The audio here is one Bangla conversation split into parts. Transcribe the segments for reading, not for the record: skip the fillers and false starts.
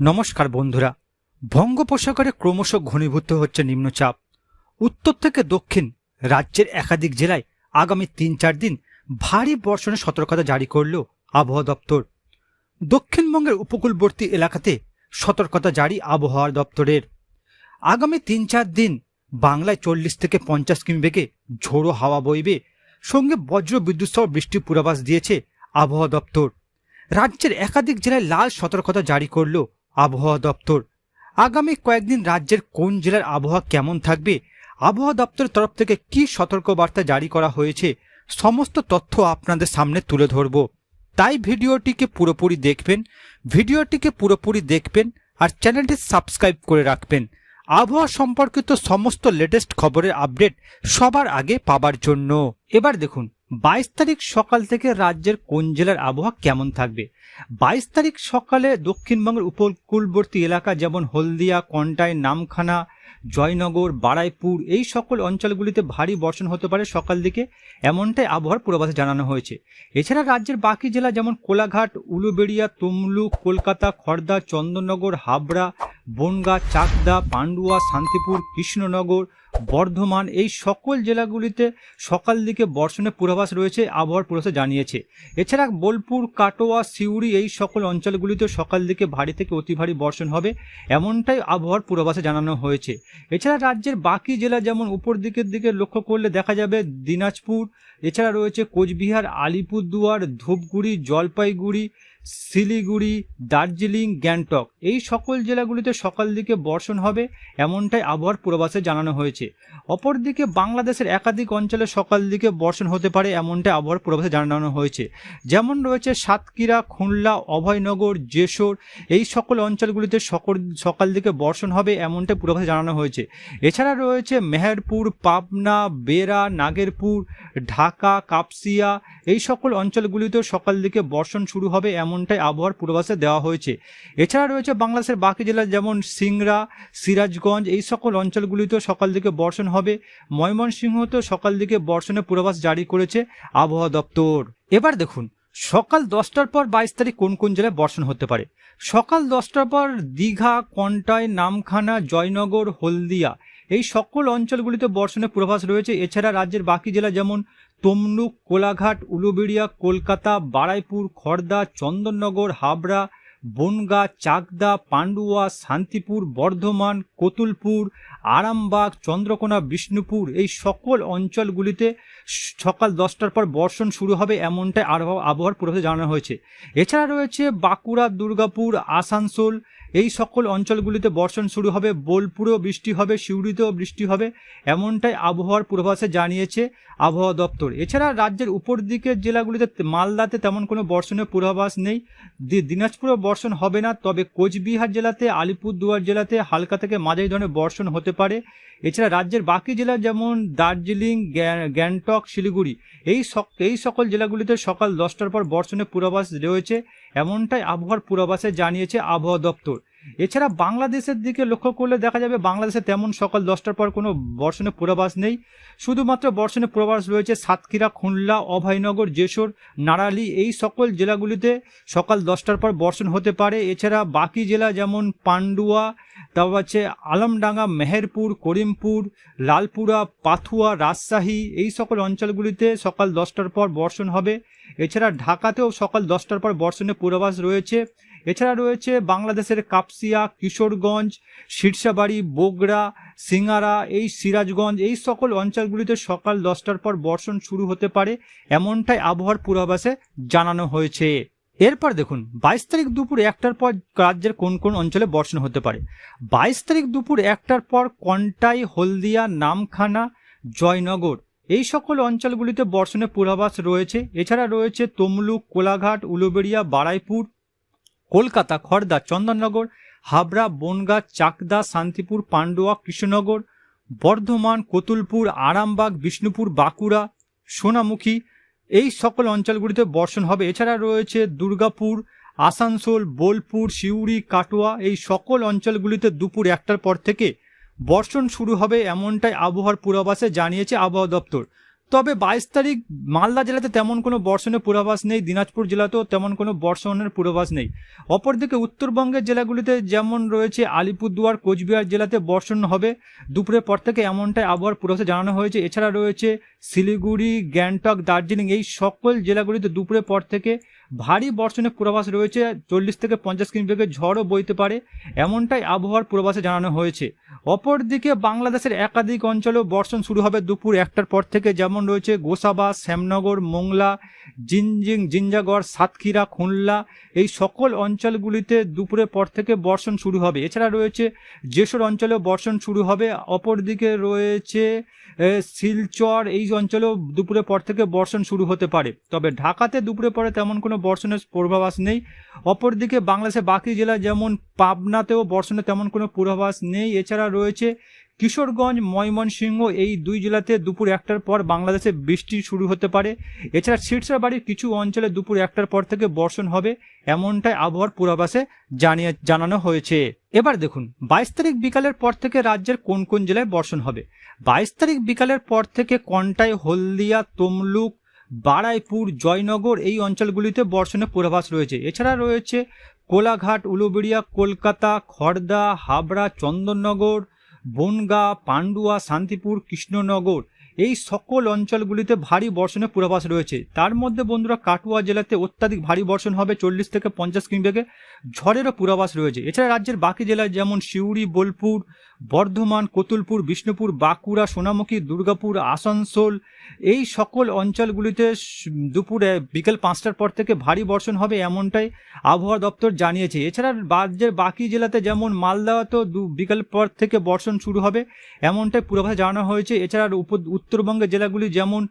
নমস্কার বন্ধুরা, বঙ্গোপসাগরে ক্রমশ ঘনীভূত হচ্ছে নিম্নচাপ। উত্তর থেকে দক্ষিণ রাজ্যের একাধিক জেলায় আগামী ৩-৪ দিন ভারী বর্ষণের সতর্কতা জারি করল আবহাওয়া দপ্তর। দক্ষিণবঙ্গের উপকূলবর্তী এলাকাতে সতর্কতা জারি আবহাওয়া দপ্তরের। আগামী ৩-৪ দিন বাংলায় ৪০ থেকে ৫০ কিমি বেগে ঝোড়ো হাওয়া বইবে, সঙ্গে বজ্র বিদ্যুৎ সহ বৃষ্টির পূর্বাভাস দিয়েছে আবহাওয়া দপ্তর। রাজ্যের একাধিক জেলায় লাল সতর্কতা জারি করল আবহাওয়া দপ্তর। আগামী কয়েকদিন রাজ্যের কোন জেলার আবহাওয়া কেমন থাকবে, আবহাওয়া দপ্তরের তরফ থেকে কি সতর্কবার্তা জারি করা হয়েছে, সমস্ত তথ্য আপনাদের সামনে তুলে ধরব। তাই ভিডিওটিকে পুরোপুরি দেখবেন আর চ্যানেলটি সাবস্ক্রাইব করে রাখবেন আবহাওয়া সম্পর্কিত সমস্ত লেটেস্ট খবরের আপডেট সবার আগে পাবার জন্য। এবার দেখুন 22 তারিখ সকাল থেকে রাজ্যের কোন জেলার আবহাওয়া কেমন থাকবে। 22 তারিখ সকালে দক্ষিণবঙ্গের উপকূলবর্তী এলাকা যেমন হলদিয়া, কন্টাই, নামখানা, জয়নগর, বারাইপুর এই সকল অঞ্চলগুলিতে ভারী বর্ষণ হতে পারে সকাল দিকে, এমনটাই আবহাওয়ার পূর্বাভাসে জানানো হয়েছে। এছাড়া রাজ্যের বাকি জেলা যেমন কোলাঘাট, উলুবেড়িয়া, তমলুক, কলকাতা, খড়দা, চন্দননগর, হাবড়া, বনগাঁ, চাকদা, পান্ডুয়া, শান্তিপুর, কৃষ্ণনগর, বর্ধমান এই সকল জেলাগুলিতে সকাল দিকে বর্ষণের পূর্বাভাস রয়েছে আবহাওয়ার পূর্বাভাসে জানিয়েছে। এছাড়া বোলপুর, কাটোয়া, সিউড়ি এই সকল অঞ্চলগুলিতে সকাল দিকে ভারী থেকে অতি ভারী বর্ষণ হবে, এমনটাই আবহাওয়ার পূর্বাভাসে জানানো হয়েছে। এছাড়া রাজ্যের বাকি জেলা যেমন উপর দিকে লক্ষ্য করলে দেখা যাবে দিনাজপুর, এছাড়া রয়েছে কোচবিহার, আলিপুরদুয়ার, ধূপগুড়ি, জলপাইগুড়ি, শিলিগুড়ি, দার্জিলিং, গ্যাংটক এই সকল জেলাগুলিতে সকাল দিকে বর্ষণ হবে, এমনটাই আবহাওয়ার পূর্বাভাসে জানানো হয়েছে। অপরদিকে বাংলাদেশের একাধিক অঞ্চলে সকাল দিকে বর্ষণ হতে পারে, এমনটাই আবহাওয়ার পূর্বাভাসে জানানো হয়েছে। যেমন রয়েছে সাতক্ষীরা, খুলনা, অভয়নগর, যশোর এই সকল অঞ্চলগুলিতে সকাল দিকে বর্ষণ হবে, এমনটাই পূর্বাভাসে জানানো হয়েছে। এছাড়া রয়েছে মেহেরপুর, পাবনা, বেরা, নাগেরপুর, ঢাকা, কাপসিয়া এই সকল অঞ্চলগুলিতেও সকাল দিকে বর্ষণ শুরু হবে, এমনটাই আবহাওয়ার পূর্বাভাসে দেওয়া হয়েছে। এছাড়া রয়েছে বাংলাদেশের বাকি জেলা যেমন সিংড়া, সিরাজগঞ্জ এই সকল অঞ্চলগুলিতেও সকাল দিকে বর্ষণ হবে। ময়মনসিংহতেও সকাল দিকে বর্ষণের পূর্বাভাস জারি করেছে আবহাওয়া দপ্তর। এবার দেখুন সকাল 10টার পর 22 তারিখ কোন কোন জেলায় বর্ষণ হতে পারে। সকাল 10টার পর দীঘা, কন্টাই, নামখানা, জয়নগর, হলদিয়া এই সকল অঞ্চলগুলিতে বর্ষণের পূর্বাভাস রয়েছে। এছাড়া রাজ্যের বাকি জেলা যেমন তমলুক, কোলাঘাট, উলুবেড়িয়া, কলকাতা, বারাইপুর, খড়দা, চন্দননগর, হাবড়া, বনগাঁ, চাকদা, পান্ডুয়া, শান্তিপুর, বর্ধমান, কতুলপুর, আরামবাগ, চন্দ্রকোনা, বিষ্ণুপুর এই সকল অঞ্চলগুলিতে সকাল 10টার পর বর্ষণ শুরু হবে, এমনটাই আবহাওয়ার পূর্বাভাসে জানানো হয়েছে। এছাড়া রয়েছে বাঁকুড়া, দুর্গাপুর, আসানসোল এই সকল অঞ্চলগুলিতে বর্ষণ শুরু হবে, বোলপুরেও বৃষ্টি হবে, সিউড়িতেও বৃষ্টি হবে, এমনটাই আবহাওয়ার পূর্বাভাসে জানিয়েছে আবহাওয়া দপ্তর। এছাড়া রাজ্যের উপর দিকের জেলাগুলিতে মালদাতে তেমন কোনো বর্ষণের পূর্বাভাস নেই, দিনাজপুরেও বর্ষণ হবে না, তবে কোচবিহার জেলাতে, আলিপুরদুয়ার জেলাতে হালকা থেকে মাঝারি ধরনের বর্ষণ হতে পারে। এছাড়া রাজ্যের বাকি জেলা যেমন দার্জিলিং, গ্যাংটক, শিলিগুড়ি এই সকল জেলাগুলিতে সকাল 10টার পর বর্ষণের পূর্বাভাস রয়েছে, এমনটাই আবহাওয়ার পূর্বাভাসে জানিয়েছে আবহাওয়া দপ্তর। এছাড়া বাংলাদেশের দিকে লক্ষ্য করলে দেখা যাবে বাংলাদেশে তেমন সকাল 10টার পর কোনো বর্ষণের পূর্বাভাস নেই, শুধুমাত্র বর্ষণের পূর্বাভাস রয়েছে সাতক্ষীরা, খুলনা, অভয়নগর, যশোর, নারালি এই সকল জেলাগুলিতে সকাল 10টার পর বর্ষণ হতে পারে। এছাড়া বাকি জেলা যেমন পান্ডুয়া, তারপর হচ্ছে আলমডাঙ্গা, মেহেরপুর, করিমপুর, লালপুরা, পাথুয়া, রাজশাহী এই সকল অঞ্চলগুলিতে সকাল 10টার পর বর্ষণ হবে। এছাড়া ঢাকাতেও সকাল 10টার পর বর্ষণের পূর্বাভাস রয়েছে। এছাড়া রয়েছে বাংলাদেশের কাপসিয়া, কিশোরগঞ্জ, সিরসাবাড়ি, বগুড়া, সিঙ্গারা এই সিরাজগঞ্জ এই সকল অঞ্চলগুলিতে সকাল 10টার পর বর্ষণ শুরু হতে পারে, এমনটাই আবহাওয়ার পূর্বাভাসে জানানো হয়েছে। এরপর দেখুন 22 তারিখ দুপুর 1টার পর রাজ্যের কোন কোন অঞ্চলে বর্ষণ হতে পারে। 22 তারিখ দুপুর 1টার পর কন্টাই, হলদিয়া, নামখানা, জয়নগর এই সকল অঞ্চলগুলিতে বর্ষণের পূর্বাভাস রয়েছে। এছাড়া রয়েছে তমলুক, কোলাঘাট, উলুবেড়িয়া, বারাইপুর, কলকাতা, খড়দা, চন্দননগর, হাবড়া, বনগাঁ, চাকদা, শান্তিপুর, পান্ডুয়া, কৃষ্ণনগর, বর্ধমান, কতুলপুর, আরামবাগ, বিষ্ণুপুর, বাঁকুড়া, সোনামুখী এই সকল অঞ্চলগুলিতে বর্ষণ হবে। এছাড়া রয়েছে দুর্গাপুর, আসানসোল, বোলপুর, সিউড়ি, কাটোয়া এই সকল অঞ্চলগুলিতে দুপুর 1টার পর থেকে বর্ষণ শুরু হবে, এমনটাই আবহাওয়ার পূর্বাভাসে জানিয়েছে আবহাওয়া দপ্তর। তবে 22 তারিখ মালদা জেলাতে তেমন কোনো বর্ষণের পূর্বাভাস নেই, দিনাজপুর জেলাতেও তেমন কোনো বর্ষণের পূর্বাভাস নেই। অপরদিকে উত্তরবঙ্গের জেলাগুলিতে যেমন রয়েছে আলিপুরদুয়ার, কোচবিহার জেলাতে বর্ষণ হবে দুপুরের পর থেকে, এমনটাই আবহাওয়ার পূর্বাভাসে জানানো হয়েছে। এছাড়া রয়েছে শিলিগুড়ি, গ্যাংটক, দার্জিলিং এই সকল জেলাগুলিতে দুপুরের পর থেকে ভারী বর্ষণের পূর্বাভাস রয়েছে। 40 থেকে 50 কিমি বেগে ঝড়ও বইতে পারে, এমনটাই আবহাওয়ার পূর্বাভাসে জানানো হয়েছে। অপরদিকে বাংলাদেশের একাধিক অঞ্চলেও বর্ষণ শুরু হবে দুপুর 1টার পর থেকে, যেমন রয়েছে গোসাবা, শ্যামনগর, মোংলা, জিঞ্জাগড়, সাতক্ষীরা, খুলনা এই সকল অঞ্চলগুলিতে দুপুরের পর থেকে বর্ষণ শুরু হবে। এছাড়া রয়েছে যেসব অঞ্চলেও বর্ষণ শুরু হবে। অপরদিকে রয়েছে শিলচর এই অঞ্চলেও দুপুরের পর থেকে বর্ষণ শুরু হতে পারে, তবে ঢাকাতে দুপুরের পরে তেমন কোনো বর্ষণের পূর্বাভাস নেই। অপরদিকে বাংলাদেশের বাকি জেলা যেমন পাবনাতেও বর্ষণের তেমন কোনো পূর্বাভাস নেই। এছাড়া রয়েছে কিশোরগঞ্জ, ময়মনসিংহ এই দুই জেলাতে দুপুর 1টার পর বাংলাদেশে বৃষ্টি শুরু হতে পারে। এছাড়া সিরসাবাড়ির কিছু অঞ্চলে দুপুর 1টার পর থেকে বর্ষণ হবে, এমনটাই আবহাওয়ার পূর্বাভাসে জানানো হয়েছে। এবার দেখুন 22 তারিখ বিকালের পর থেকে রাজ্যের কোন কোন জেলায় বর্ষণ হবে। 22 তারিখ বিকালের পর থেকে কন্টাই, হলদিয়া, তমলুক, বারাইপুর, জয়নগর এই অঞ্চলগুলিতে বর্ষণের পূর্বাভাস রয়েছে। এছাড়া রয়েছে কোলাঘাট, উলুবেড়িয়া, কলকাতা, খড়দা, হাবড়া, চন্দননগর, বনগাঁ, পান্ডুয়া, শান্তিপুর, কৃষ্ণনগর এই সকল অঞ্চলগুলিতে ভারী বর্ষণের পূর্বাভাস রয়েছে। তার মধ্যে বন্ধুরা কাটুয়া জেলাতে অত্যাধিক ভারী বর্ষণ হবে, 40 থেকে 50 কিমি বেগে ঝড়েরও পূর্বাভাস রয়েছে। এছাড়া রাজ্যের বাকি জেলায় যেমন সিউড়ি, বোলপুর, বর্ধমান, কতুলপুর, বিষ্ণুপুর, বাঁকুড়া, সোনামুখী, দুর্গাপুর, আসানসোল এই সকল অঞ্চলগুলিতে দুপুরে বিকেল 5টার পর থেকে ভারী বর্ষণ হবে, এমনটাই আবহাওয়া দপ্তর জানিয়েছে। এছাড়া রাজ্যের বাকি জেলাতে যেমন মালদাতেও বিকেল পর থেকে বর্ষণ শুরু হবে, এমনটাই পূর্বাভাসে জানানো হয়েছে। এছাড়া উত্তরবঙ্গের জেলাগুলি যেমন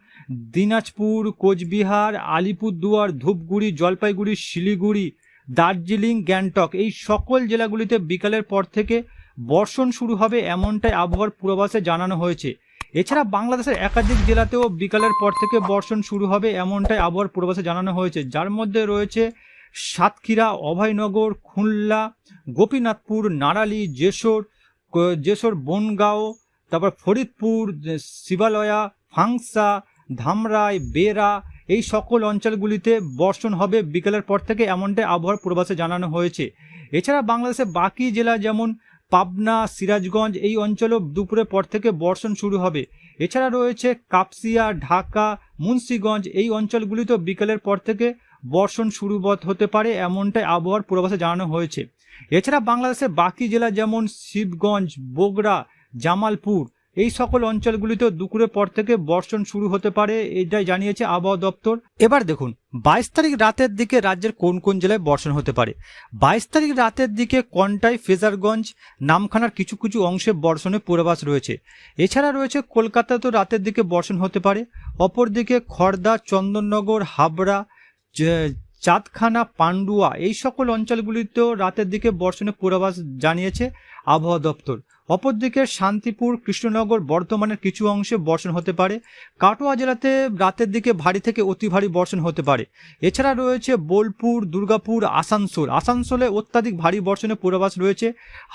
দিনাজপুর, কোচবিহার, আলিপুরদুয়ার, ধূপগুড়ি, জলপাইগুড়ি, শিলিগুড়ি, দার্জিলিং, গ্যাংটক এই সকল জেলাগুলিতে বিকালের পর থেকে বর্ষণ শুরু হবে, এমনটাই আবহাওয়ার পূর্বাভাসে জানানো হয়েছে। এছাড়া বাংলাদেশের একাধিক জেলাতেও বিকালের পর থেকে বর্ষণ শুরু হবে, এমনটাই আবহাওয়ার পূর্বাভাসে জানানো হয়েছে, যার মধ্যে রয়েছে সাতক্ষীরা, অভয়নগর, খুলনা, গোপীনাথপুর, নারালী, যেশোর, বনগাঁও, তারপর ফরিদপুর, শিবালয়া, ফাংসা, ধামরাই, বেরা এই সকল অঞ্চলগুলিতে বর্ষণ হবে বিকেলের পর থেকে, এমনটাই আবহাওয়ার পূর্বাভাসে জানানো হয়েছে। এছাড়া বাংলাদেশের বাকি জেলা যেমন পাবনা, সিরাজগঞ্জ এই অঞ্চলেও দুপুরের পর থেকে বর্ষণ শুরু হবে। এছাড়া রয়েছে কাপসিয়া, ঢাকা, মুন্সিগঞ্জ এই অঞ্চলগুলিতেও বিকেলের পর থেকে বর্ষণ শুরু হতে পারে, এমনটাই আবহাওয়ার পূর্বাভাসে জানানো হয়েছে। এছাড়া বাংলাদেশের বাকি জেলা যেমন শিবগঞ্জ, বগুড়া, জামালপুর এই সকল অঞ্চলগুলিতেও দুপুরের পর থেকে বর্ষণ শুরু হতে পারে, এটাই জানিয়েছে আবহাওয়া দপ্তর। এবার দেখুন 22 তারিখ রাতের দিকে রাজ্যের কোন কোন জেলায় বর্ষণ হতে পারে। 22 তারিখ রাতের দিকে কন্টাই, ফ্রেজারগঞ্জ, নামখানার কিছু কিছু অংশে বর্ষণের পূর্বাভাস রয়েছে। এছাড়া রয়েছে কলকাতাতেও রাতের দিকে বর্ষণ হতে পারে। অপরদিকে খড়দা, চন্দননগর, হাবড়া, চাঁদখানা, পান্ডুয়া এই সকল অঞ্চলগুলিতেও রাতের দিকে বর্ষণের পূর্বাভাস জানিয়েছে আবহাওয়া দপ্তর। অপরদিকে শান্তিপুর, কৃষ্ণনগর, বর্ধমানের কিছু অংশে বর্ষণ হতে পারে। কাটোয়া জেলাতে রাতের দিকে ভারী থেকে অতি ভারী বর্ষণ হতে পারে। এছাড়া রয়েছে বোলপুর, দুর্গাপুর, আসানসোলে অত্যাধিক ভারী বর্ষণের পূর্বাভাস রয়েছে।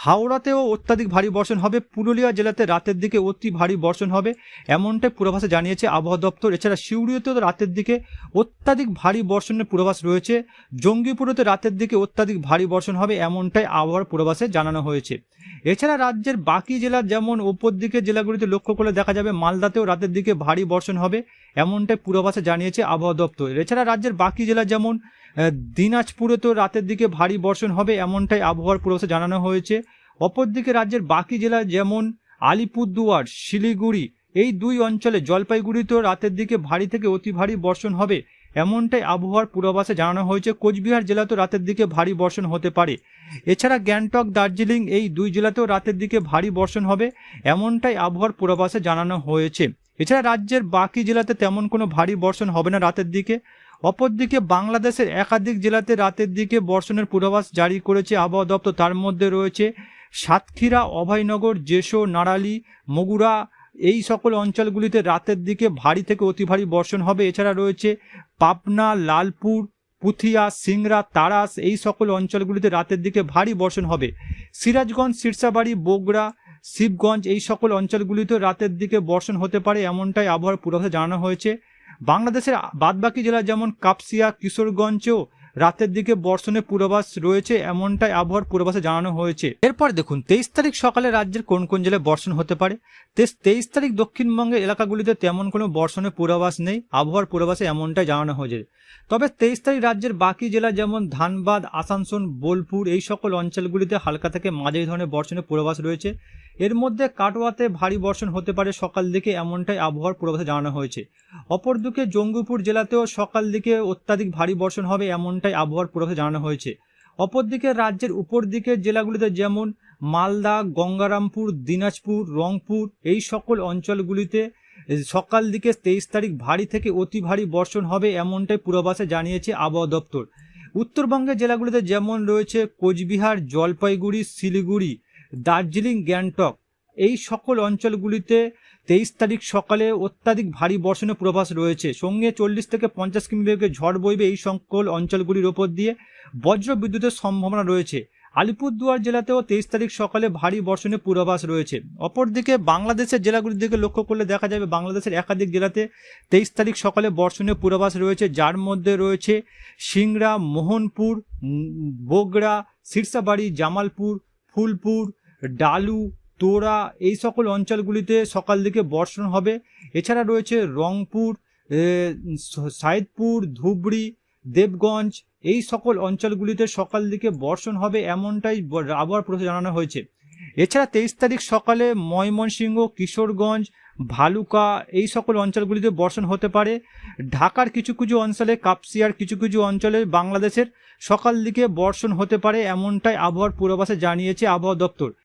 হাওড়াতেও অত্যাধিক ভারী বর্ষণ হবে। পুরুলিয়া জেলাতে রাতের দিকে অতি ভারী বর্ষণ হবে, এমনটাই পূর্বাভাসে জানিয়েছে আবহাওয়া দপ্তর। এছাড়া সিউড়িতেও রাতের দিকে অত্যাধিক ভারী বর্ষণের পূর্বাভাস রয়েছে। জঙ্গিপুরেতে রাতের দিকে অত্যাধিক ভারী বর্ষণ হবে, এমনটাই আবহাওয়ার পূর্বাভাসে জানানো হয়েছে। এছাড়া রাজ্যের বাকি জেলা যেমন ওপর দিকে জেলাগুলিতে লক্ষ্য করলে দেখা যাবে মালদাতেও রাতের দিকে ভারী বর্ষণ হবে, এমনটাই পূর্বাভাসে জানিয়েছে আবহাওয়া দপ্তর। এছাড়া রাজ্যের বাকি জেলা যেমন দিনাজপুরেতেও রাতের দিকে ভারী বর্ষণ হবে, এমনটাই আবহাওয়ার পূর্বাভাসে জানানো হয়েছে। অপরদিকে রাজ্যের বাকি জেলা যেমন আলিপুরদুয়ার, শিলিগুড়ি এই দুই অঞ্চলে, জলপাইগুড়িতেও রাতের দিকে ভারী থেকে অতি ভারী বর্ষণ হবে, এমনটাই আবহাওয়ার পূর্বাভাসে জানানো হয়েছে। কোচবিহার জেলাতেও রাতের দিকে ভারী বর্ষণ হতে পারে। এছাড়া গ্যাংটক, দার্জিলিং এই দুই জেলাতেও রাতের দিকে ভারী বর্ষণ হবে, এমনটাই আবহাওয়ার পূর্বাভাসে জানানো হয়েছে। এছাড়া রাজ্যের বাকি জেলাতে তেমন কোনো ভারী বর্ষণ হবে না রাতের দিকে। অপরদিকে বাংলাদেশের একাধিক জেলাতে রাতের দিকে বর্ষণের পূর্বাভাস জারি করেছে আবহাওয়া দপ্তর। তার মধ্যে রয়েছে সাতক্ষীরা, অভয়নগর, যেশোর, নারালী, মগুরা এই সকল অঞ্চলগুলিতে রাতের দিকে ভারী থেকে অতি ভারী বর্ষণ হবে। এছাড়া রয়েছে পাবনা, লালপুর, পুথিয়া, সিংড়া, তারাস এই সকল অঞ্চলগুলিতে রাতের দিকে ভারী বর্ষণ হবে। সিরাজগঞ্জ, সিরসাবাড়ি, বগুড়া, শিবগঞ্জ এই সকল অঞ্চলগুলিতে রাতের দিকে বর্ষণ হতে পারে এমনটাই আবহাওয়ার পূর্বাভাসে জানানো হয়েছে। বাংলাদেশের বাদবাকি জেলা যেমন কাপসিয়া, কিশোরগঞ্জেও রাতের দিকে বর্ষণের পূর্বাভাস রয়েছে এমনটাই আবহাওয়ার পূর্বাভাসে জানানো হয়েছে। এরপর দেখুন 23 তারিখ সকালে রাজ্যের কোন কোন জেলায় বর্ষণ হতে পারে। 23 তারিখ দক্ষিণবঙ্গের এলাকাগুলিতে তেমন কোনো বর্ষণের পূর্বাভাস নেই, আবহাওয়ার পূর্বাভাসে এমনটাই জানানো হয়েছে। তবে 23 তারিখ রাজ্যের বাকি জেলা যেমন ধানবাদ, আসানসোল, বোলপুর এই সকল অঞ্চলগুলিতে হালকা থেকে মাঝারি ধরনের বর্ষণের পূর্বাভাস রয়েছে। এর মধ্যে কাটোয়াতে ভারী বর্ষণ হতে পারে সকাল দিকে এমনটাই আবহাওয়ার পূর্বাভাসে জানানো হয়েছে। অপরদিকে জঙ্গিপুর জেলাতেও সকাল দিকে অত্যাধিক ভারী বর্ষণ হবে এমনটাই আবহাওয়ার পূর্বাভাসে জানানো হয়েছে। অপরদিকে রাজ্যের উপর দিকের জেলাগুলিতে যেমন মালদা, গঙ্গারামপুর, দিনাজপুর, রংপুর এই সকল অঞ্চলগুলিতে সকাল দিকে 23 তারিখ ভারী থেকে অতি ভারী বর্ষণ হবে এমনটাই পূর্বাভাসে জানিয়েছে আবহাওয়া দপ্তর। উত্তরবঙ্গের জেলাগুলিতে যেমন রয়েছে কোচবিহার, জলপাইগুড়ি, শিলিগুড়ি, দার্জিলিং, গ্যাংটক এই সকল অঞ্চলগুলিতে 23 তারিখ সকালে অত্যাধিক ভারী বর্ষণের পূর্বাভাস রয়েছে। সঙ্গে 40 থেকে 50 কিমি বেগে ঝড় বইবে এই সকল অঞ্চলগুলির ওপর দিয়ে, বজ্র বিদ্যুতের সম্ভাবনা রয়েছে। আলিপুরদুয়ার জেলাতেও 23 তারিখ সকালে ভারী বর্ষণের পূর্বাভাস রয়েছে। অপরদিকে বাংলাদেশের জেলাগুলির দিকে লক্ষ্য করলে দেখা যাবে বাংলাদেশের একাধিক জেলাতে 23 তারিখ সকালে বর্ষণের পূর্বাভাস রয়েছে, যার মধ্যে রয়েছে সিংড়া, মোহনপুর, বগুড়া, সিরসাবাড়ি, জামালপুর, ফুলপুর, ডালু, তোরা এই সকল অঞ্চলগুলিতে সকাল দিকে বর্ষণ হবে। এছাড়া রয়েছে রংপুর, সাইদপুর, ধুবড়ি, দেবগঞ্জ এই সকল অঞ্চলগুলিতে সকাল দিকে বর্ষণ হবে এমনটাই আবহাওয়ার পূর্বাভাসে জানানো হয়েছে। এছাড়া 23 তারিখ সকালে ময়মনসিংহ, কিশোরগঞ্জ, ভালুকা এই সকল অঞ্চলগুলিতে বর্ষণ হতে পারে। ঢাকার কিছু কিছু অঞ্চলে, কাপসিয়ার কিছু কিছু অঞ্চলে বাংলাদেশের সকাল দিকে বর্ষণ হতে পারে এমনটাই আবহাওয়ার পূর্বাভাসে জানিয়েছে আবহাওয়া দপ্তর।